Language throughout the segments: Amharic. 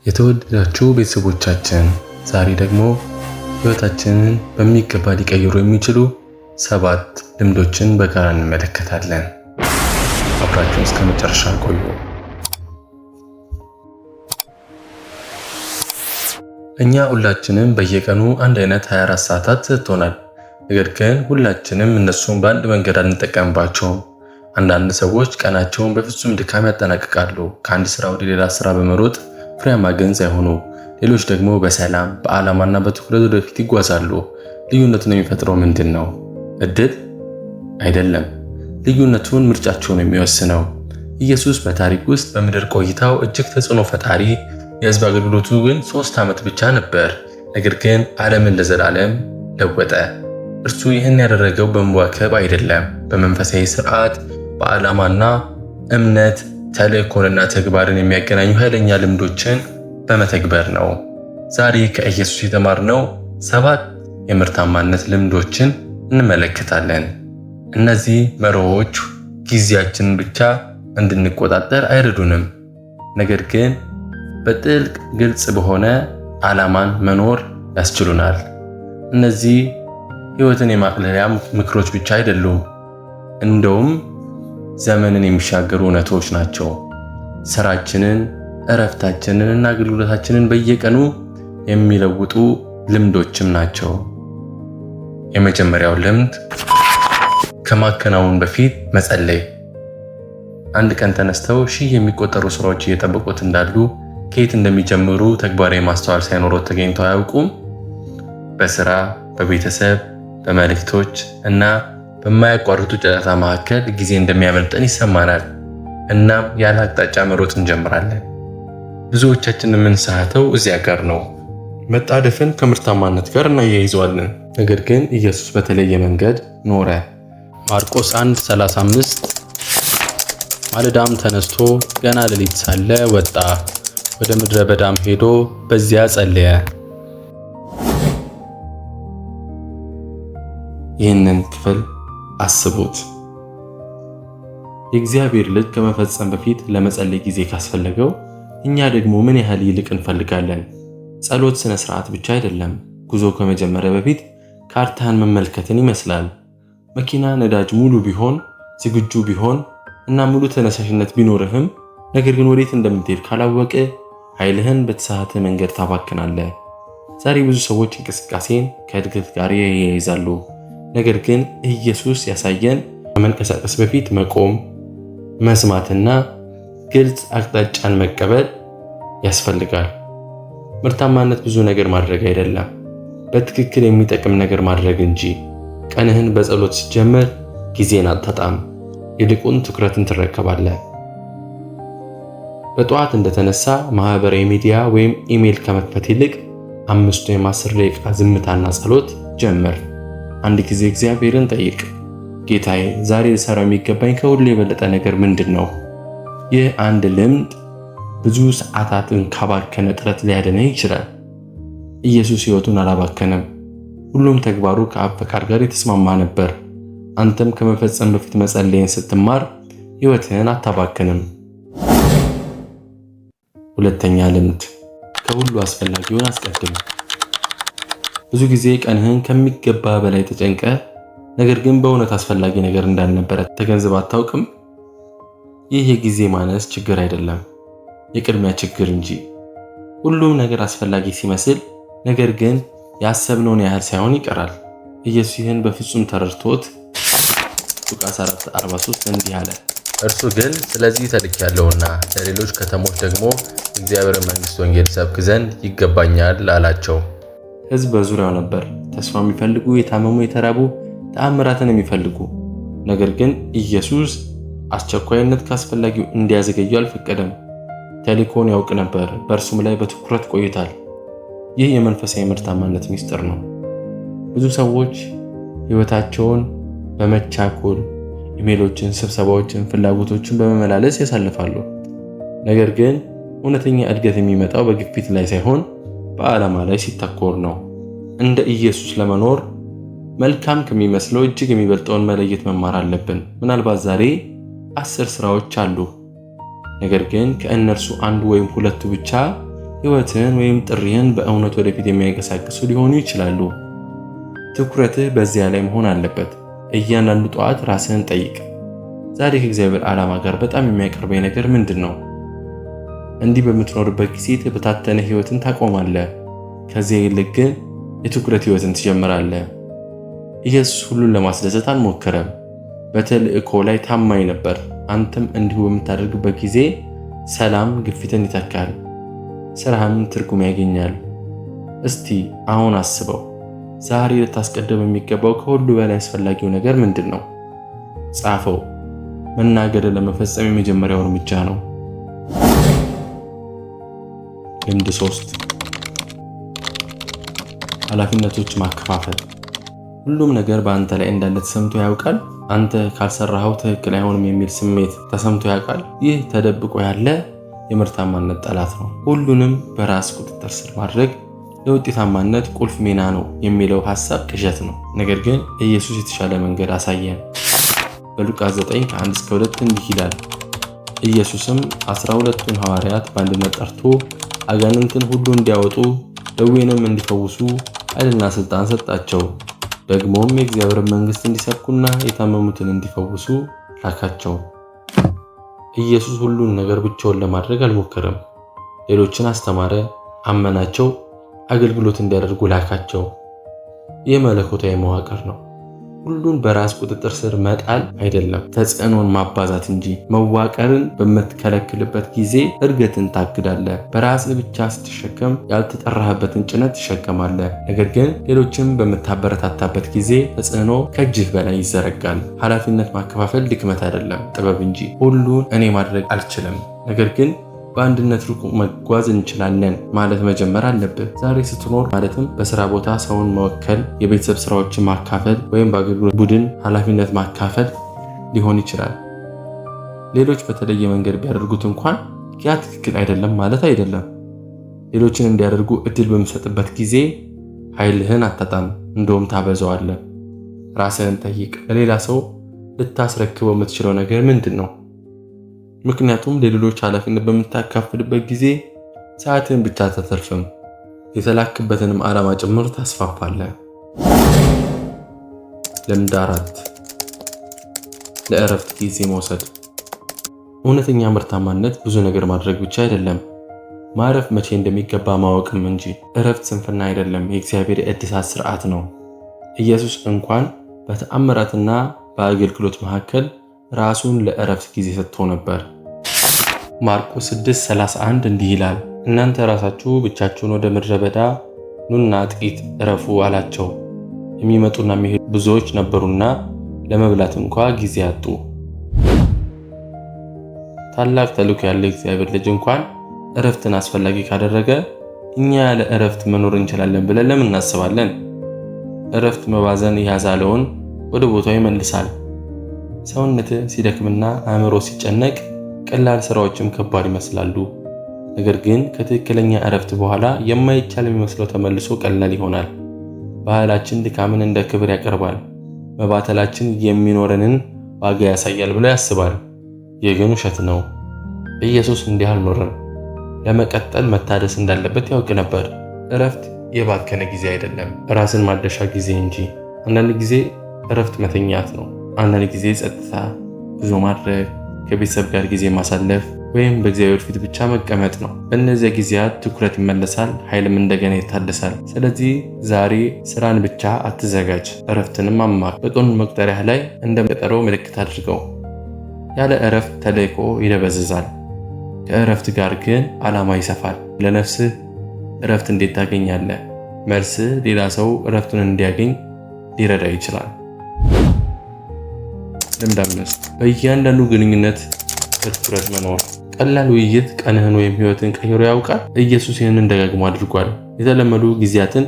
የተወደዳችሁ ቤተሰቦቻችን ዛሬ ደግሞ ህይወታችንን በሚገባ ሊቀይሩ የሚችሉ 7 ልምዶችን በጋራ እንመለከታለን። አብራችሁን እስከ መጨረሻ ቆዩ። እኛ ሁላችንም በየቀኑ አንድ አይነት 24 ሰዓታት ሰጥቶናል። ነገር ግን ሁላችንም እነሱን በአንድ መንገድ አንጠቀምባቸውም። አንዳንድ ሰዎች ቀናቸውን በፍጹም ድካም ያጠናቅቃሉ፣ ከአንድ ስራ ወደ ሌላ ስራ በመሮጥ ፍሬያማ ግን ሳይሆኑ። ሌሎች ደግሞ በሰላም በዓላማና በትኩረት ወደፊት ይጓዛሉ። ልዩነቱን የሚፈጥረው ምንድን ነው? እድል አይደለም። ልዩነቱን ምርጫቸውን የሚወስነው። ኢየሱስ በታሪክ ውስጥ በምድር ቆይታው እጅግ ተጽዕኖ ፈጣሪ፣ የህዝብ አገልግሎቱ ግን 3 ዓመት ብቻ ነበር። ነገር ግን ዓለምን ለዘላለም ለወጠ። እርሱ ይህን ያደረገው በመዋከብ አይደለም፣ በመንፈሳዊ ስርዓት፣ በዓላማና እምነት፣ ተልእኮንና ተግባርን የሚያገናኙ ኃይለኛ ልምዶችን በመተግበር ነው። ዛሬ ከኢየሱስ የተማርነው 7 የምርታማነት ልምዶችን እንመለከታለን። እነዚህ መርሆዎች ጊዜያችንን ብቻ እንድንቆጣጠር አይረዱንም፣ ነገር ግን በጥልቅ ግልጽ በሆነ ዓላማን መኖር ያስችሉናል። እነዚህ ህይወትን የማቅለያ ምክሮች ብቻ አይደሉም፣ እንደውም ዘመንን የሚሻገሩ እውነቶች ናቸው። ስራችንን፣ እረፍታችንን እና አገልግሎታችንን በየቀኑ የሚለውጡ ልምዶችም ናቸው። የመጀመሪያው ልምድ ከማከናወን በፊት መጸለይ። አንድ ቀን ተነስተው ሺህ የሚቆጠሩ ስራዎች እየጠበቁት እንዳሉ ከየት እንደሚጀምሩ ተግባራዊ ማስተዋል ሳይኖሮት ተገኝተው አያውቁም። በስራ፣ በቤተሰብ፣ በመልእክቶች እና በማያቋርጡ ጫጫታ መካከል ጊዜ እንደሚያመልጠን ይሰማናል። እናም ያለ አቅጣጫ መሮጥ እንጀምራለን። ብዙዎቻችን የምንሳተው እዚያ ጋር ነው። መጣደፍን ከምርታማነት ጋር እናያይዘዋለን። ነገር ግን ኢየሱስ በተለየ መንገድ ኖረ። ማርቆስ 1:35 ማለዳም ተነስቶ ገና ሌሊት ሳለ ወጣ፣ ወደ ምድረ በዳም ሄዶ በዚያ ጸለየ። ይህንን ክፍል አስቡት። የእግዚአብሔር ልጅ ከመፈጸም በፊት ለመጸለይ ጊዜ ካስፈለገው እኛ ደግሞ ምን ያህል ይልቅ እንፈልጋለን? ጸሎት ስነ ስርዓት ብቻ አይደለም። ጉዞ ከመጀመሪያ በፊት ካርታን መመልከትን ይመስላል። መኪና ነዳጅ ሙሉ ቢሆን፣ ዝግጁ ቢሆን እና ሙሉ ተነሳሽነት ቢኖርህም ነገር ግን ወዴት እንደምትሄድ ካላወቀ ኃይልህን በተሳሳተ መንገድ ታባክናለህ። ዛሬ ብዙ ሰዎች እንቅስቃሴን ከእድገት ጋር ያያይዛሉ። ነገር ግን ኢየሱስ ያሳየን ከመንቀሳቀስ በፊት መቆም፣ መስማትና ግልጽ አቅጣጫን መቀበል ያስፈልጋል። ምርታማነት ብዙ ነገር ማድረግ አይደለም፣ በትክክል የሚጠቅም ነገር ማድረግ እንጂ። ቀንህን በጸሎት ስትጀምር ጊዜን አታጣም፣ ይልቁን ትኩረትን ትረከባለህ። በጠዋት እንደተነሳ ማህበራዊ ሚዲያ ወይም ኢሜል ከመክፈት ይልቅ 5 ወይም 10 ደቂቃ ዝምታና ጸሎት ጀምር። አንድ ጊዜ እግዚአብሔርን ጠይቅ፣ ጌታዬ ዛሬ ልሰራው የሚገባኝ ከሁሉ የበለጠ ነገር ምንድን ነው? ይህ አንድ ልምድ ብዙ ሰዓታትን ካባከነ ጥረት ሊያድነህ ይችላል። ኢየሱስ ሕይወቱን አላባከነም። ሁሉም ተግባሩ ከአብ ፈቃድ ጋር የተስማማ ነበር። አንተም ከመፈጸም በፊት መጸለይን ስትማር ሕይወትህን አታባክንም። ሁለተኛ ልምድ፣ ከሁሉ አስፈላጊውን አስቀድም። ብዙ ጊዜ ቀንህን ከሚገባ በላይ ተጨንቀ ነገር ግን በእውነት አስፈላጊ ነገር እንዳልነበረ ተገንዝብ አታውቅም? ይህ የጊዜ ማነስ ችግር አይደለም፣ የቅድሚያ ችግር እንጂ። ሁሉም ነገር አስፈላጊ ሲመስል ነገር ግን ያሰብነውን ያህል ሳይሆን ይቀራል። ኢየሱስ ይህን በፍጹም ተረድቶት ሉቃስ 4:43 እንዲህ አለ፣ እርሱ ግን ስለዚህ ተልኬያለሁና ለሌሎች ከተሞች ደግሞ እግዚአብሔር መንግሥት ወንጌል ሰብክ ዘንድ ይገባኛል አላቸው። ሕዝብ በዙሪያው ነበር፣ ተስፋ የሚፈልጉ፣ የታመሙ፣ የተራቡ፣ ተአምራትን የሚፈልጉ። ነገር ግን ኢየሱስ አስቸኳይነት ካስፈላጊው እንዲያዘገዩ አልፈቀደም። ተልእኮውን ያውቅ ነበር፣ በእርሱም ላይ በትኩረት ቆይቷል። ይህ የመንፈሳዊ ምርታማነት ሚስጥር ነው። ብዙ ሰዎች ሕይወታቸውን በመቻኮል ኢሜሎችን፣ ስብሰባዎችን፣ ፍላጎቶችን በመመላለስ ያሳልፋሉ። ነገር ግን እውነተኛ እድገት የሚመጣው በግፊት ላይ ሳይሆን በዓላማ ላይ ሲተኮር ነው። እንደ ኢየሱስ ለመኖር መልካም ከሚመስለው እጅግ የሚበልጠውን መለየት መማር አለብን። ምናልባት ዛሬ 10 ስራዎች አሉ፣ ነገር ግን ከእነርሱ አንዱ ወይም ሁለቱ ብቻ ሕይወትህን ወይም ጥሪህን በእውነት ወደፊት የሚያንቀሳቅሱ ሊሆኑ ይችላሉ። ትኩረትህ በዚያ ላይ መሆን አለበት። እያንዳንዱ ጠዋት ራስህን ጠይቅ፣ ዛሬ ከእግዚአብሔር ዓላማ ጋር በጣም የሚያቀርበኝ ነገር ምንድን ነው? እንዲህ በምትኖርበት ጊዜ የተበታተነ ሕይወትን ታቆማለህ። ከዚያ ይልቅ ግን የትኩረት ሕይወትን ትጀምራለህ። ኢየሱስ ሁሉን ለማስደሰት አልሞከረም። በተልእኮ ላይ ታማኝ ነበር። አንተም እንዲሁ በምታደርግበት ጊዜ ሰላም ግፊትን ይተካል፣ ስራህም ትርጉም ያገኛል። እስቲ አሁን አስበው፣ ዛሬ ልታስቀድም የሚገባው ከሁሉ በላይ አስፈላጊው ነገር ምንድን ነው? ጻፈው። መናገርን ለመፈጸም የመጀመሪያው እርምጃ ነው። ልምድ 3 ኃላፊነቶች ማከፋፈል። ሁሉም ነገር በአንተ ላይ እንዳለ ተሰምቶ ያውቃል? አንተ ካልሰራኸው ትክክል አይሆንም የሚል ስሜት ተሰምቶ ያውቃል? ይህ ተደብቆ ያለ የምርታማነት ጠላት ነው። ሁሉንም በራስ ቁጥጥር ስር ማድረግ ለውጤታማነት ቁልፍ ሚና ነው የሚለው ሐሳብ ቅዠት ነው። ነገር ግን ኢየሱስ የተሻለ መንገድ አሳየን። በሉቃስ 9:1-2 እንዲህ ይላል። ኢየሱስም 12ቱን ሐዋርያት በአንድነት ጠርቶ አጋንንትን ሁሉ እንዲያወጡ ደዌንም እንዲፈውሱ ኃይልና ሥልጣን ሰጣቸው። ደግሞም የእግዚአብሔርን መንግሥት እንዲሰብኩና የታመሙትን እንዲፈውሱ ላካቸው። ኢየሱስ ሁሉን ነገር ብቻውን ለማድረግ አልሞከረም። ሌሎችን አስተማረ፣ አመናቸው፣ አገልግሎት እንዲያደርጉ ላካቸው። ይህ መለኮታዊ መዋቅር ነው። ሁሉን በራስ ቁጥጥር ስር መጣል አይደለም፣ ተጽዕኖን ማባዛት እንጂ። መዋቀርን በምትከለክልበት ጊዜ እድገትን ታግዳለህ። በራስህ ብቻ ስትሸከም ያልተጠራህበትን ጭነት ትሸከማለህ። ነገር ግን ሌሎችን በምታበረታታበት ጊዜ ተጽዕኖ ከእጅህ በላይ ይዘረጋል። ኃላፊነት ማከፋፈል ድክመት አይደለም፣ ጥበብ እንጂ። ሁሉን እኔ ማድረግ አልችልም፣ ነገር ግን በአንድነት ሩቅ መጓዝ እንችላለን ማለት መጀመር አለብህ። ዛሬ ስትኖር ማለትም በስራ ቦታ ሰውን መወከል፣ የቤተሰብ ስራዎችን ማካፈል ወይም በአገልግሎት ቡድን ኃላፊነት ማካፈል ሊሆን ይችላል። ሌሎች በተለየ መንገድ ቢያደርጉት እንኳን ያ ትክክል አይደለም ማለት አይደለም። ሌሎችን እንዲያደርጉ እድል በምሰጥበት ጊዜ ኃይልህን አታጣም፣ እንደውም ታበዛዋለህ። ራስህን ጠይቅ። ለሌላ ሰው ልታስረክበው የምትችለው ነገር ምንድን ነው? ምክንያቱም ለሌሎች ኃላፊነት በምታካፍልበት ጊዜ ሰዓትን ብቻ አታተርፍም፣ የተላክበትንም ዓላማ ጭምር ታስፋፋለህ። ልምድ 4 ለእረፍት ጊዜ መውሰድ። እውነተኛ ምርታማነት ብዙ ነገር ማድረግ ብቻ አይደለም፣ ማረፍ መቼ እንደሚገባ ማወቅም እንጂ። እረፍት ስንፍና አይደለም፣ የእግዚአብሔር የእድሳት ስርዓት ነው። ኢየሱስ እንኳን በተአምራትና በአገልግሎት መካከል ራሱን ለእረፍት ጊዜ ሰጥቶ ነበር። ማርቆስ 6:31 እንዲህ ይላል፣ እናንተ ራሳችሁ ብቻችሁን ወደ ምድረ በዳ ኑና ጥቂት እረፉ አላቸው። የሚመጡና የሚሄዱ ብዙዎች ነበሩና ለመብላት እንኳ ጊዜ አጡ። ታላቅ ተልእኮ ያለው እግዚአብሔር ልጅ እንኳን እረፍትን አስፈላጊ ካደረገ እኛ ያለ እረፍት መኖር እንችላለን ብለን ለምን እናስባለን? እረፍት መባዘን ያዛለውን ወደ ቦታው ይመልሳል። ሰውነት ሲደክምና አእምሮ ሲጨነቅ ቀላል ስራዎችም ከባድ ይመስላሉ። ነገር ግን ከትክክለኛ እረፍት በኋላ የማይቻል የሚመስለው ተመልሶ ቀላል ይሆናል። ባህላችን ድካምን እንደ ክብር ያቀርባል። መባተላችን የሚኖረንን ዋጋ ያሳያል ብሎ ያስባል። ይህ ግን ውሸት ነው። ኢየሱስ እንዲህ አልኖረም። ለመቀጠል መታደስ እንዳለበት ያውቅ ነበር። እረፍት የባከነ ጊዜ አይደለም፣ ራስን ማደሻ ጊዜ እንጂ። አንዳንድ ጊዜ እረፍት መተኛት ነው። አንዳንድ ጊዜ ጸጥታ፣ ጉዞ ማድረግ፣ ከቤተሰብ ጋር ጊዜ ማሳለፍ ወይም በእግዚአብሔር ፊት ብቻ መቀመጥ ነው። በእነዚያ ጊዜያት ትኩረት ይመለሳል፣ ኃይልም እንደገና ይታደሳል። ስለዚህ ዛሬ ስራን ብቻ አትዘጋጅ፣ እረፍትንም አማር። በቀኑ መቁጠሪያ ላይ እንደ ቀጠሮ ምልክት አድርገው። ያለ እረፍት ተልእኮ ይደበዝዛል፣ ከእረፍት ጋር ግን ዓላማ ይሰፋል። ለነፍስህ እረፍት እንዴት ታገኛለህ? መልስህ ሌላ ሰው እረፍቱን እንዲያገኝ ሊረዳ ይችላል። ልምድ 5 በእያንዳንዱ ግንኙነት በትኩረት መኖር። ቀላል ውይይት ቀንህን ወይም ህይወትን ቀይሮ ያውቃል? ኢየሱስ ይህንን ደጋግሞ አድርጓል። የተለመዱ ጊዜያትን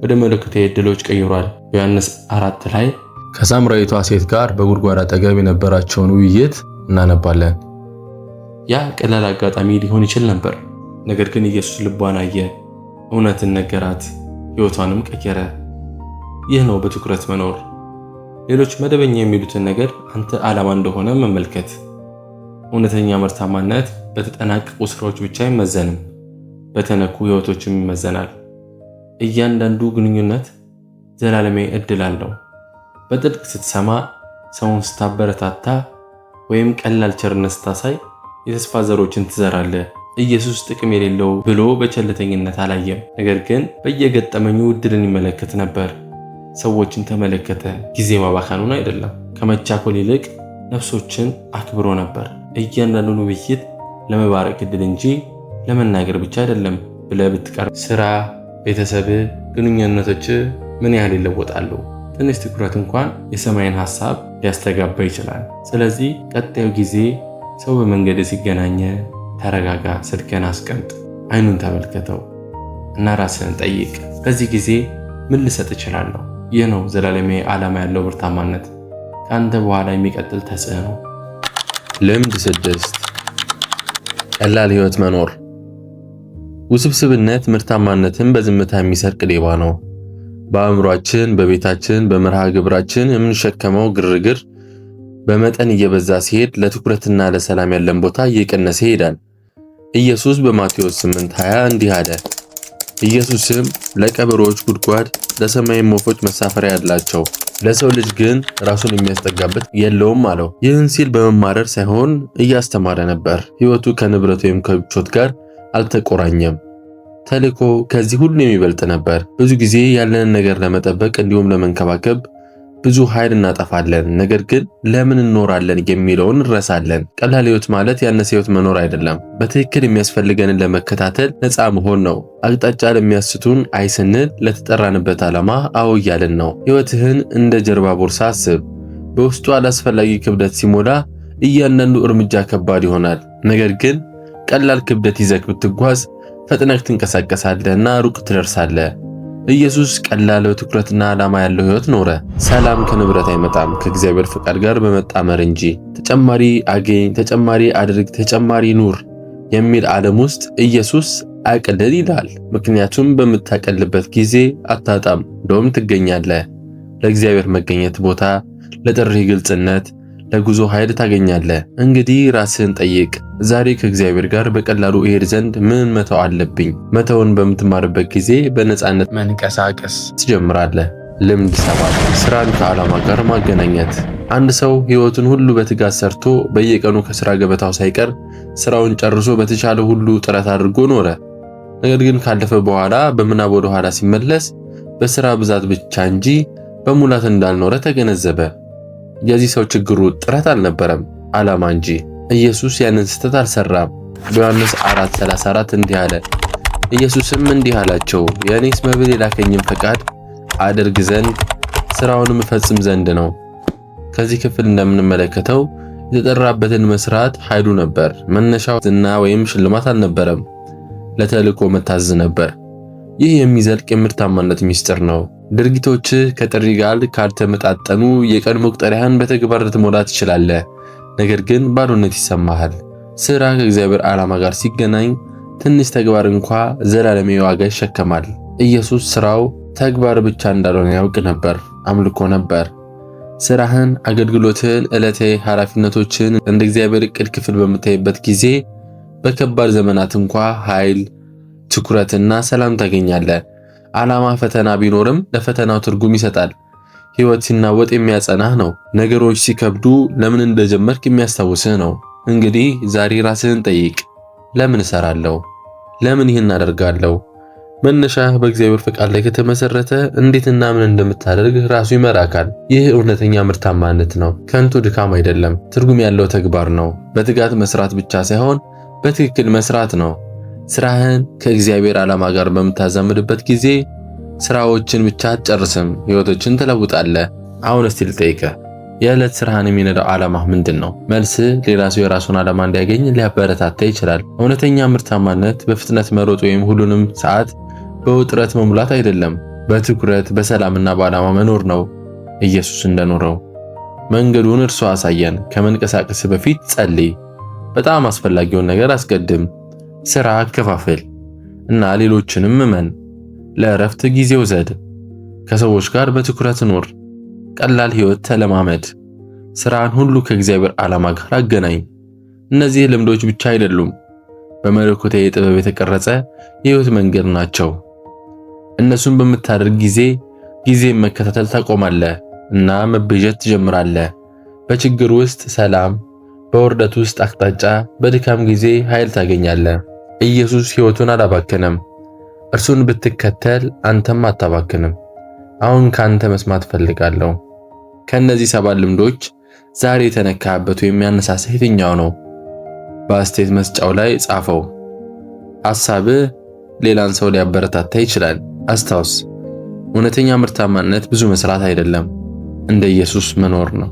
ወደ መለኮታዊ ዕድሎች ቀይሯል። ዮሐንስ 4 ላይ ከሳምራዊቷ ሴት ጋር በጉድጓድ አጠገብ የነበራቸውን ውይይት እናነባለን። ያ ቀላል አጋጣሚ ሊሆን ይችል ነበር፣ ነገር ግን ኢየሱስ ልቧን አየ፣ እውነትን ነገራት፣ ህይወቷንም ቀየረ። ይህ ነው በትኩረት መኖር። ሌሎች መደበኛ የሚሉትን ነገር አንተ ዓላማ እንደሆነ መመልከት። እውነተኛ ምርታማነት በተጠናቀቁ ስራዎች ብቻ አይመዘንም፣ በተነኩ ህይወቶችም ይመዘናል። እያንዳንዱ ግንኙነት ዘላለማዊ ዕድል አለው። በጥልቅ ስትሰማ፣ ሰውን ስታበረታታ ወይም ቀላል ቸርነት ስታሳይ የተስፋ ዘሮችን ትዘራለህ። ኢየሱስ ጥቅም የሌለው ብሎ በቸልተኝነት አላየም። ነገር ግን በየገጠመኙ ዕድልን ይመለከት ነበር። ሰዎችን ተመለከተ፣ ጊዜ ማባከኑን አይደለም። ከመቻኮል ይልቅ ነፍሶችን አክብሮ ነበር። እያንዳንዱን ውይይት ለመባረክ ዕድል እንጂ ለመናገር ብቻ አይደለም ብለህ ብትቀርብ ስራ፣ ቤተሰብ፣ ግንኙነቶች ምን ያህል ይለወጣሉ? ትንሽ ትኩረት እንኳን የሰማይን ሐሳብ ሊያስተጋባ ይችላል። ስለዚህ ቀጣዩ ጊዜ ሰው በመንገድ ሲገናኘ ተረጋጋ፣ ስልክህን አስቀምጥ፣ አይኑን ተመልከተው እና ራስህን ጠይቅ። በዚህ ጊዜ ምን ልሰጥ እችላለሁ? ይህ ነው ዘላለማዊ ዓላማ ያለው ምርታማነት፣ ከአንተ በኋላ የሚቀጥል ተጽዕኖ። ልምድ 6 ቀላል ህይወት መኖር። ውስብስብነት ምርታማነትን በዝምታ የሚሰርቅ ሌባ ነው። በአእምሯችን፣ በቤታችን፣ በመርሃ ግብራችን የምንሸከመው ግርግር በመጠን እየበዛ ሲሄድ ለትኩረትና ለሰላም ያለን ቦታ እየቀነሰ ይሄዳል። ኢየሱስ በማቴዎስ 8:20 እንዲህ አለ፣ ኢየሱስም ለቀበሮች ጉድጓድ ለሰማይም ወፎች መሳፈሪያ ያላቸው ለሰው ልጅ ግን ራሱን የሚያስጠጋበት የለውም አለው። ይህን ሲል በመማረር ሳይሆን እያስተማረ ነበር። ሕይወቱ ከንብረት ወይም ከምቾት ጋር አልተቆራኘም። ተልእኮ ከዚህ ሁሉ የሚበልጥ ነበር። ብዙ ጊዜ ያለንን ነገር ለመጠበቅ እንዲሁም ለመንከባከብ ብዙ ኃይል እናጠፋለን። ነገር ግን ለምን እንኖራለን የሚለውን እንረሳለን። ቀላል ህይወት ማለት ያነሰ ህይወት መኖር አይደለም። በትክክል የሚያስፈልገንን ለመከታተል ነፃ መሆን ነው። አቅጣጫ ለሚያስቱን አይ ስንል ለተጠራንበት ዓላማ አዎ እያልን ነው። ህይወትህን እንደ ጀርባ ቦርሳ አስብ። በውስጡ አላስፈላጊ ክብደት ሲሞላ እያንዳንዱ እርምጃ ከባድ ይሆናል። ነገር ግን ቀላል ክብደት ይዘህ ብትጓዝ ፈጥነህ ትንቀሳቀሳለህና ሩቅ ትደርሳለህ። ኢየሱስ ቀላል ትኩረትና ዓላማ ያለው ህይወት ኖረ። ሰላም ከንብረት አይመጣም፣ ከእግዚአብሔር ፈቃድ ጋር በመጣመር እንጂ። ተጨማሪ አገኝ፣ ተጨማሪ አድርግ፣ ተጨማሪ ኑር የሚል ዓለም ውስጥ ኢየሱስ አቅልል ይላል። ምክንያቱም በምታቀልበት ጊዜ አታጣም፣ እንደውም ትገኛለህ። ለእግዚአብሔር መገኘት ቦታ፣ ለጥሪ ግልጽነት፣ ለጉዞ ኃይል ታገኛለህ። እንግዲህ ራስህን ጠይቅ፣ ዛሬ ከእግዚአብሔር ጋር በቀላሉ እሄድ ዘንድ ምን መተው አለብኝ? መተውን በምትማርበት ጊዜ በነፃነት መንቀሳቀስ ትጀምራለህ። ልምድ 7 ስራን ከዓላማ ጋር ማገናኘት። አንድ ሰው ህይወቱን ሁሉ በትጋት ሰርቶ በየቀኑ ከስራ ገበታው ሳይቀር ስራውን ጨርሶ በተቻለ ሁሉ ጥረት አድርጎ ኖረ። ነገር ግን ካለፈ በኋላ በምናብ ወደ ኋላ ሲመለስ በስራ ብዛት ብቻ እንጂ በሙላት እንዳልኖረ ተገነዘበ። የዚህ ሰው ችግሩ ጥረት አልነበረም፣ ዓላማ እንጂ። ኢየሱስ ያንን ስህተት አልሰራም። በዮሐንስ 4:34 እንዲህ አለ፣ ኢየሱስም እንዲህ አላቸው፣ የእኔስ መብል የላከኝም ፈቃድ አደርግ ዘንድ ስራውንም እፈጽም ዘንድ ነው። ከዚህ ክፍል እንደምንመለከተው የተጠራበትን መስራት ኃይሉ ነበር። መነሻው ዝና ወይም ሽልማት አልነበረም፣ ለተልእኮ መታዘዝ ነበር። ይህ የሚዘልቅ የምርታማነት ሚስጥር ነው። ድርጊቶችህ ከጥሪ ጋር ካልተመጣጠኑ የቀን መቁጠሪያን በተግባር ልትሞላ ትችላለህ፣ ነገር ግን ባዶነት ይሰማሃል። ስራ ከእግዚአብሔር ዓላማ ጋር ሲገናኝ ትንሽ ተግባር እንኳ ዘላለማዊ ዋጋ ይሸከማል። ኢየሱስ ስራው ተግባር ብቻ እንዳልሆነ ያውቅ ነበር፣ አምልኮ ነበር። ስራህን፣ አገልግሎትህን፣ ዕለታዊ ኃላፊነቶችን እንደ እግዚአብሔር ዕቅድ ክፍል በምታይበት ጊዜ በከባድ ዘመናት እንኳ ኃይል፣ ትኩረትና ሰላም ታገኛለህ። ዓላማ ፈተና ቢኖርም ለፈተናው ትርጉም ይሰጣል። ሕይወት ሲናወጥ የሚያጸናህ ነው። ነገሮች ሲከብዱ ለምን እንደጀመርክ የሚያስታውስህ ነው። እንግዲህ ዛሬ ራስህን ጠይቅ፣ ለምን እሰራለሁ? ለምን ይህን አደርጋለሁ? መነሻህ በእግዚአብሔር ፈቃድ ላይ ከተመሰረተ እንዴትና ምን እንደምታደርግ ራሱ ይመራካል። ይህ እውነተኛ ምርታማነት ነው፣ ከንቱ ድካም አይደለም፣ ትርጉም ያለው ተግባር ነው። በትጋት መስራት ብቻ ሳይሆን በትክክል መስራት ነው። ስራህን ከእግዚአብሔር ዓላማ ጋር በምታዛምድበት ጊዜ ስራዎችን ብቻ አትጨርስም፣ ህይወቶችን ትለውጣለህ። አሁን እስቲ ልጠይቅህ፣ የዕለት ስራህን የሚነዳው ዓላማ ምንድን ነው? መልስህ ሌላ ሰው የራሱን ዓላማ እንዲያገኝ ሊያበረታታ ይችላል። እውነተኛ ምርታማነት በፍጥነት መሮጥ ወይም ሁሉንም ሰዓት በውጥረት መሙላት አይደለም፣ በትኩረት በሰላምና በዓላማ መኖር ነው። ኢየሱስ እንደኖረው መንገዱን እርሱ አሳየን። ከመንቀሳቀስ በፊት ጸልይ። በጣም አስፈላጊውን ነገር አስቀድም። ስራ አከፋፍል እና ሌሎችንም እመን። ለእረፍት ጊዜ ውሰድ። ከሰዎች ጋር በትኩረት ኑር። ቀላል ህይወት ተለማመድ። ስራን ሁሉ ከእግዚአብሔር ዓላማ ጋር አገናኝ። እነዚህ ልምዶች ብቻ አይደሉም፣ በመለኮታዊ ጥበብ የተቀረጸ የህይወት መንገድ ናቸው። እነሱን በምታደርግ ጊዜን መከታተል ታቆማለህ እና መቤዠት ትጀምራለህ። በችግር ውስጥ ሰላም፣ በውርደት ውስጥ አቅጣጫ፣ በድካም ጊዜ ኃይል ታገኛለህ። ኢየሱስ ህይወቱን አላባከነም። እርሱን ብትከተል አንተም አታባክንም። አሁን ካንተ መስማት ፈልጋለሁ። ከነዚህ 7 ልምዶች ዛሬ የተነካበት ወይም ያነሳሳህ የትኛው ነው? በአስተያየት መስጫው ላይ ጻፈው። ሐሳብህ ሌላን ሰው ሊያበረታታ ይችላል። አስታውስ፣ እውነተኛ ምርታማነት ብዙ መስራት አይደለም፣ እንደ ኢየሱስ መኖር ነው።